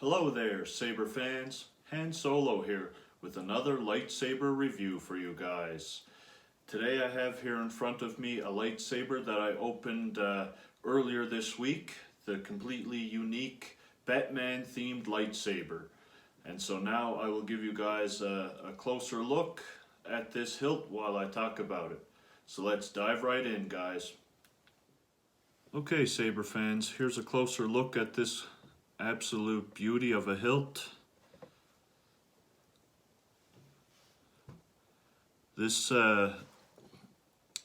Hello there, Saber fans. Han Solo here with another lightsaber review for you guys. Today I have here in front of me a lightsaber that I opened earlier this week, the completely unique Batman themed lightsaber. And so now I will give you guys a closer look at this hilt while I talk about it. So let's dive right in, guys. Okay, Saber fans, here's a closer look at this absolute beauty of a hilt. This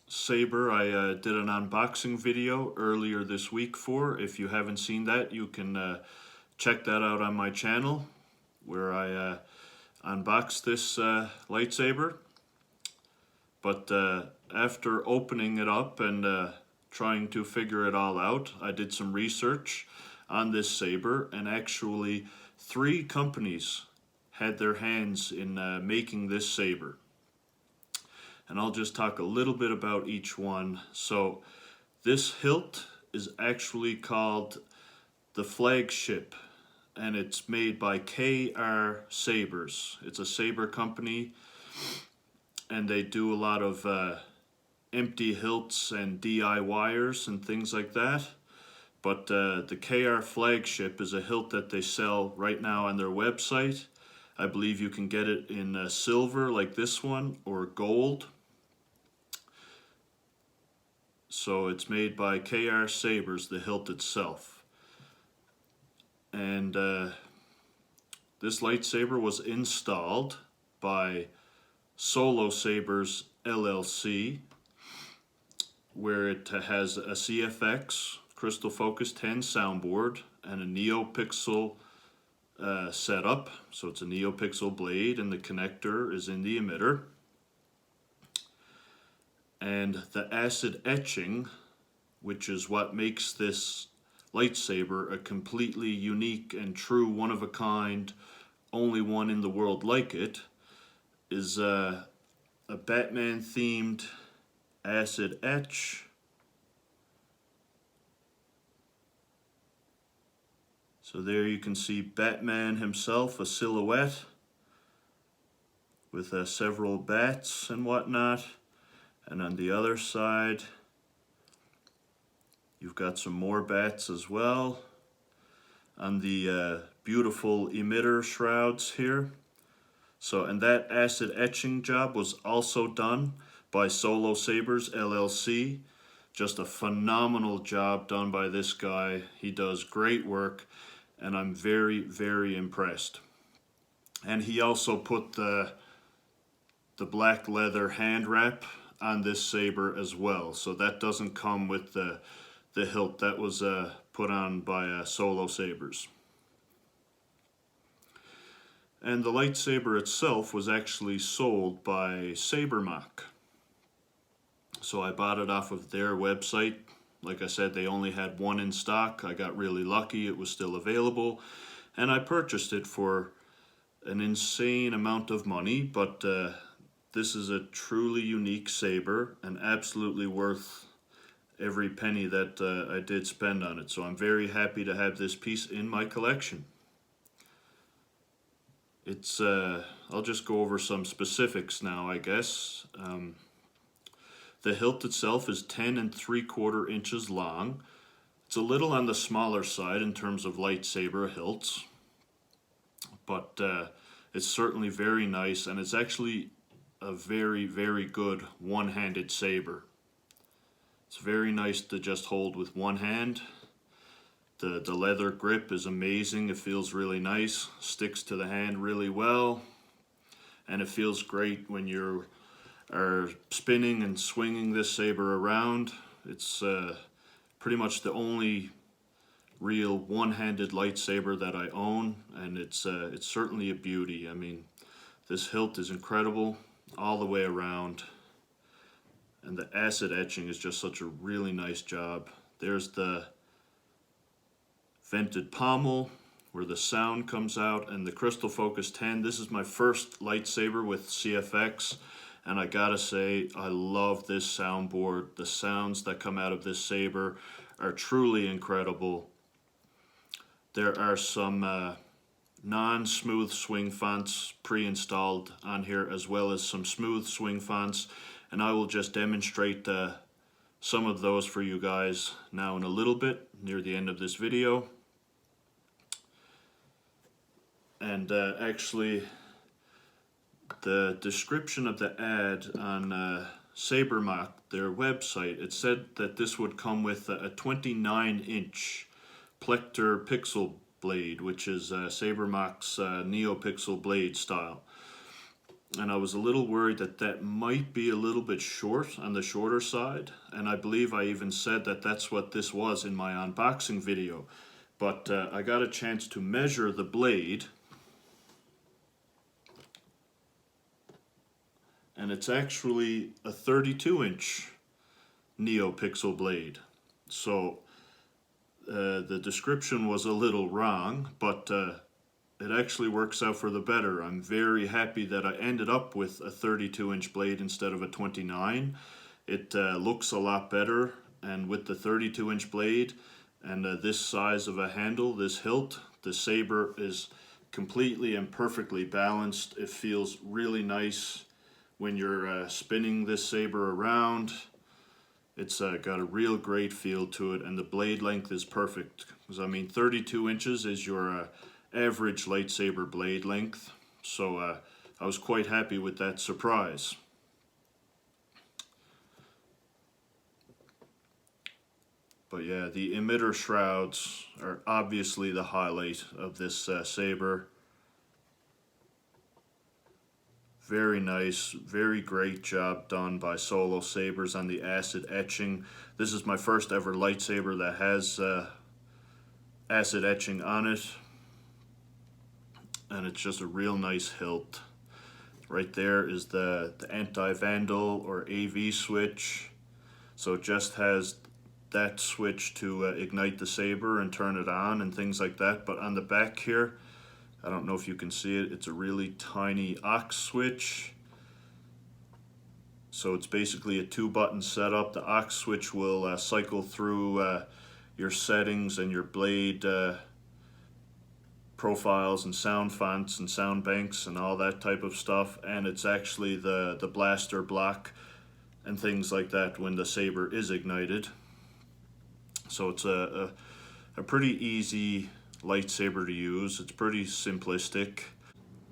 saber I did an unboxing video earlier this week for. If you haven't seen that, you can check that out on my channel where I unboxed this lightsaber. But after opening it up and trying to figure it all out, I did some research on this saber, and actually 3 companies had their hands in making this saber. And I'll just talk a little bit about each one. So this hilt is actually called the Flagship, and it's made by Sabers. It's a saber company, and they do a lot of empty hilts and DIYers and things like that. But the Flagship is a hilt that they sell right now on their website. I believe you can get it in silver like this one or gold. So it's made by Sabers, the hilt itself. And this lightsaber was installed by SoloSabers LLC, where it has a CFX crystal focus 10 soundboard and a Neopixel setup. So it's a Neopixel blade, and the connector is in the emitter. And the acid etching, which is what makes this lightsaber a completely unique and true one-of-a-kind, only one in the world like it, is a Batman themed acid etch. So there you can see Batman himself, a silhouette with several bats and whatnot. And on the other side, you've got some more bats as well on the beautiful emitter shrouds here. So, and that acid etching job was also done by SoloSabers LLC. Just a phenomenal job done by this guy. He does great work, and I'm very, very impressed. And he also put the black leather hand wrap on this saber as well. So that doesn't come with the hilt. That was put on by SoloSabers. And the lightsaber itself was actually sold by SaberMach. So I bought it off of their website. Like I said, they only had one in stock. I got really lucky, it was still available, and I purchased it for an insane amount of money. But this is a truly unique saber and absolutely worth every penny that I did spend on it. So I'm very happy to have this piece in my collection. It's I'll just go over some specifics now, I guess. The hilt itself is 10 3/4 inches long. It's a little on the smaller side in terms of lightsaber hilts, but it's certainly very nice, and it's actually a very, very good one-handed saber. It's very nice to just hold with one hand. The leather grip is amazing. It feels really nice, sticks to the hand really well, and it feels great when you're spinning and swinging this saber around. It's pretty much the only real one-handed lightsaber that I own, and it's certainly a beauty. I mean, this hilt is incredible all the way around, and the acid etching is just such a really nice job. There's the vented pommel where the sound comes out, and the crystal focus 10. This is my first lightsaber with CFX, and I gotta say, I love this soundboard. The sounds that come out of this saber are truly incredible. There are some non-smooth swing fonts pre-installed on here, as well as some smooth swing fonts, and I will just demonstrate some of those for you guys now in a little bit near the end of this video. And actually, the description of the ad on SaberMach, their website, it said that this would come with a 29-inch Plector pixel blade, which is SaberMach's Neopixel blade style. And I was a little worried that that might be a little bit short, on the shorter side, and I believe I even said that that's what this was in my unboxing video. But I got a chance to measure the blade, and it's actually a 32-inch Neopixel blade. So the description was a little wrong, but it actually works out for the better. I'm very happy that I ended up with a 32-inch blade instead of a 29. It looks a lot better, and with the 32-inch blade and this size of a handle, this hilt, the saber is completely and perfectly balanced. It feels really nice when you're spinning this saber around. It's got a real great feel to it, and the blade length is perfect. Because I mean, 32 inches is your average lightsaber blade length, so I was quite happy with that surprise. But yeah, the emitter shrouds are obviously the highlight of this saber. Very nice, very great job done by SoloSabers on the acid etching. This is my first ever lightsaber that has acid etching on it. And it's just a real nice hilt. Right there is the anti-vandal or AV switch. So it just has that switch to ignite the saber and turn it on and things like that. But on the back here, I don't know if you can see it, it's a really tiny aux switch. So it's basically a 2-button setup. The aux switch will cycle through your settings and your blade profiles and sound fonts and sound banks and all that type of stuff, and it's actually the blaster block and things like that when the saber is ignited. So it's a pretty easy lightsaber to use. It's pretty simplistic.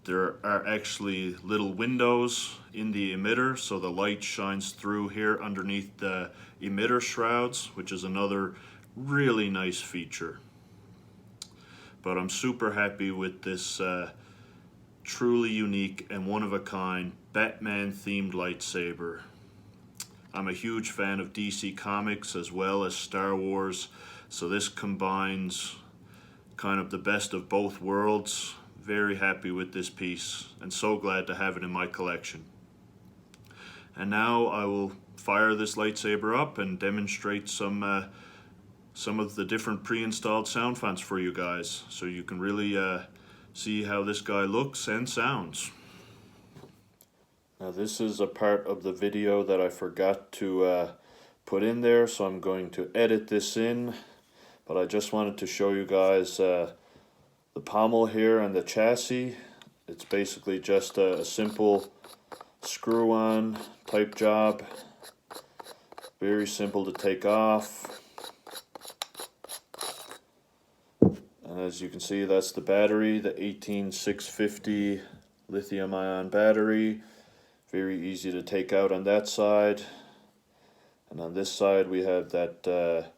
There are actually little windows in the emitter, so the light shines through here underneath the emitter shrouds, which is another really nice feature. But I'm super happy with this truly unique and one-of-a-kind Batman-themed lightsaber. I'm a huge fan of DC Comics as well as Star Wars, so this combines kind of the best of both worlds. Very happy with this piece, and so glad to have it in my collection. And now I will fire this lightsaber up and demonstrate some of the different pre-installed sound fonts for you guys, so you can really see how this guy looks and sounds. Now this is a part of the video that I forgot to put in there, so I'm going to edit this in, but I just wanted to show you guys the pommel here and the chassis. It's basically just a simple screw-on type job, very simple to take off. And as you can see, that's the battery, the 18650 lithium-ion battery. Very easy to take out on that side. And on this side we have that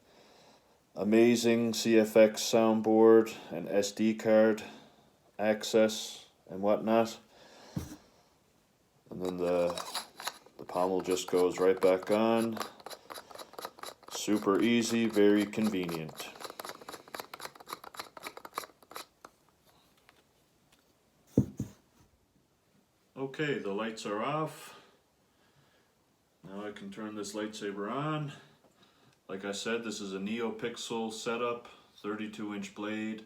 amazing CFX soundboard and SD card access and whatnot. And then the pommel just goes right back on. Super easy, very convenient. Okay, the lights are off. Now I can turn this lightsaber on. Like I said, this is a Neopixel setup, 32-inch blade,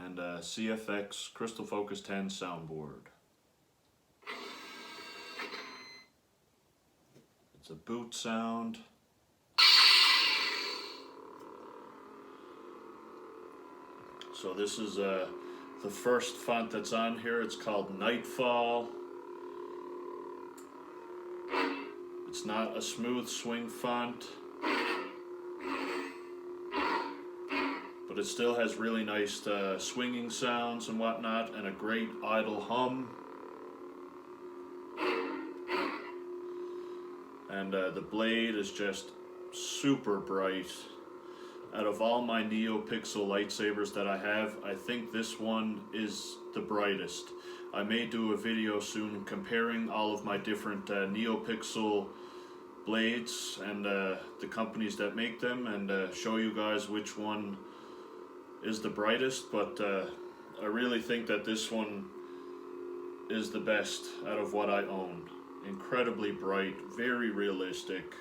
and a CFX Crystal Focus 10 soundboard. It's a boot sound. So this is the first font that's on here. It's called Nightfall. It's not a smooth swing font, but it still has really nice swinging sounds and whatnot, and a great idle hum. And the blade is just super bright. Out of all my Neopixel lightsabers that I have, I think this one is the brightest. I may do a video soon comparing all of my different Neopixel blades and the companies that make them, and show you guys which one is the brightest, but I really think that this one is the best out of what I own. Incredibly bright, very realistic.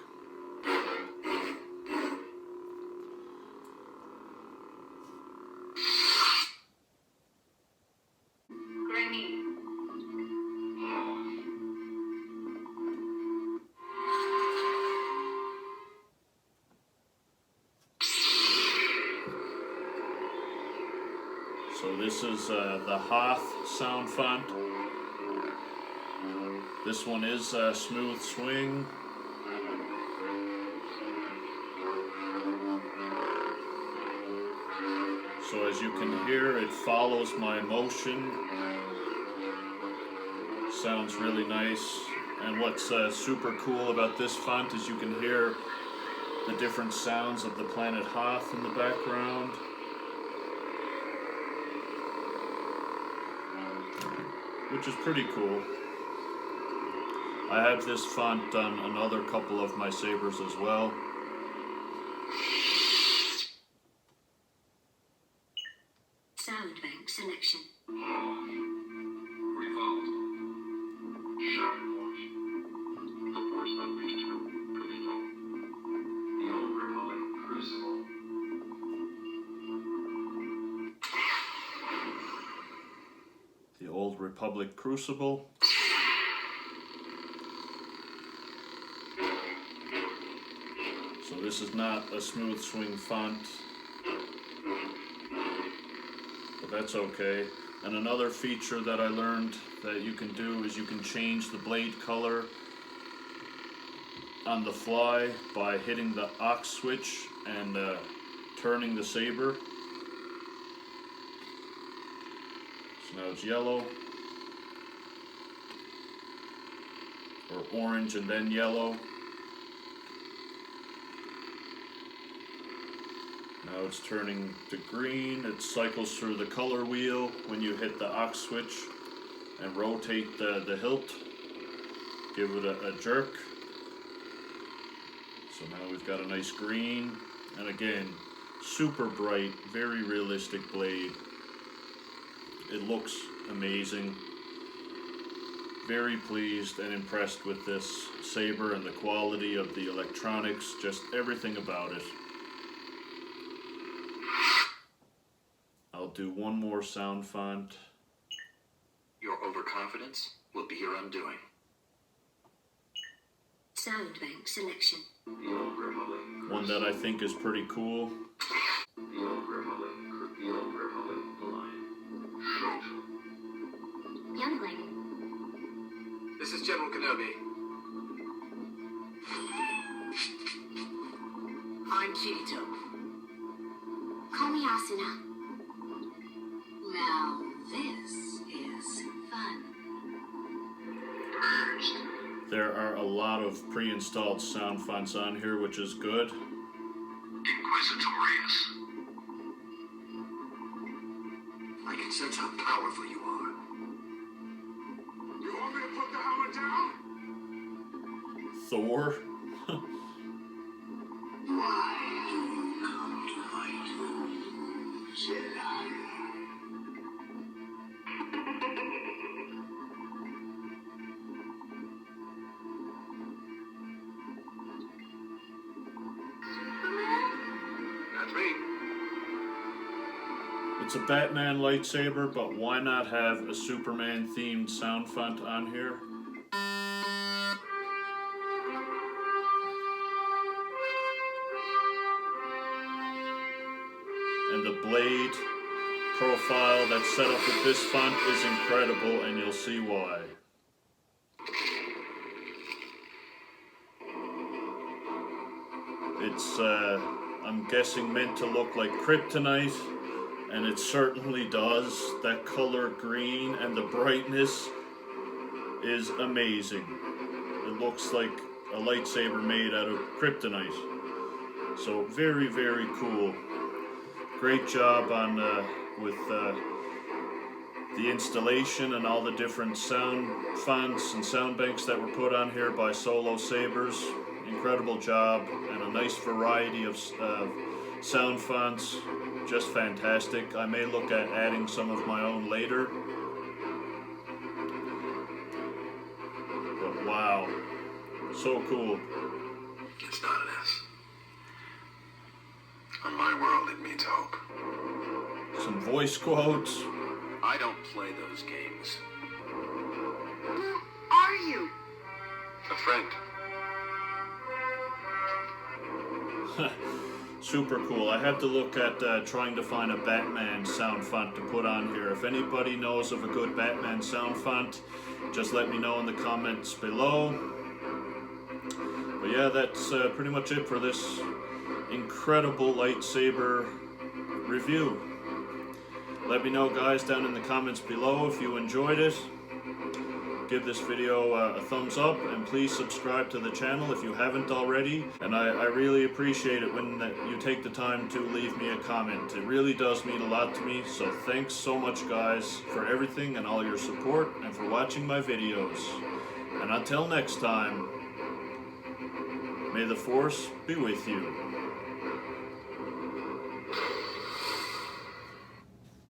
So this is the Hoth sound font. This one is a smooth swing. So as you can hear, it follows my motion. Sounds really nice. And what's super cool about this font is you can hear the different sounds of the planet Hoth in the background. Which is pretty cool. I have this font on another couple of my Sabers as well. Sound bank selection. The Old Republic Crucible. So this is not a smooth swing font, but that's okay. And another feature that I learned that you can do is you can change the blade color on the fly by hitting the aux switch and turning the saber. So now it's yellow, or orange and then yellow. Now it's turning to green. It cycles through the color wheel when you hit the aux switch and rotate the hilt. Give it a jerk. So now we've got a nice green, and again, super bright, very realistic blade. It looks amazing. Very pleased and impressed with this saber and the quality of the electronics, just everything about it. I'll do one more sound font. Your overconfidence will be your undoing. Sound bank selection. One that I think is pretty cool. Youngling. This is General Kenobi. I'm Kirito. Call me Asuna. Now this is fun. There are a lot of pre-installed sound fonts on here, which is good. Inquisitorious. I can sense how powerful you are. You want me to put the hammer down? Thor. Why do you come to fight, Jedi? That's me. It's a Batman lightsaber, but why not have a Superman themed sound font on here? And the blade profile that's set up with this font is incredible, and you'll see why. It's, I'm guessing, meant to look like kryptonite, and it certainly does. That color green and the brightness is amazing. It looks like a lightsaber made out of kryptonite. So very, very cool. Great job on with the installation and all the different sound fonts and sound banks that were put on here by SoloSabers. Incredible job, and a nice variety of sound fonts. Just fantastic. I may look at adding some of my own later. But wow, so cool. It's not an S. On my world, it means hope. Some voice quotes. I don't play those games. Who are you? A friend. Super cool. I have to look at trying to find a Batman sound font to put on here. If anybody knows of a good Batman sound font, just let me know in the comments below. But yeah, that's pretty much it for this incredible lightsaber review. Let me know, guys, down in the comments below if you enjoyed it. Give this video a thumbs up, and please subscribe to the channel if you haven't already. And I really appreciate it when you take the time to leave me a comment. It really does mean a lot to me, so thanks so much, guys, for everything and all your support and for watching my videos. And until next time, may the Force be with you.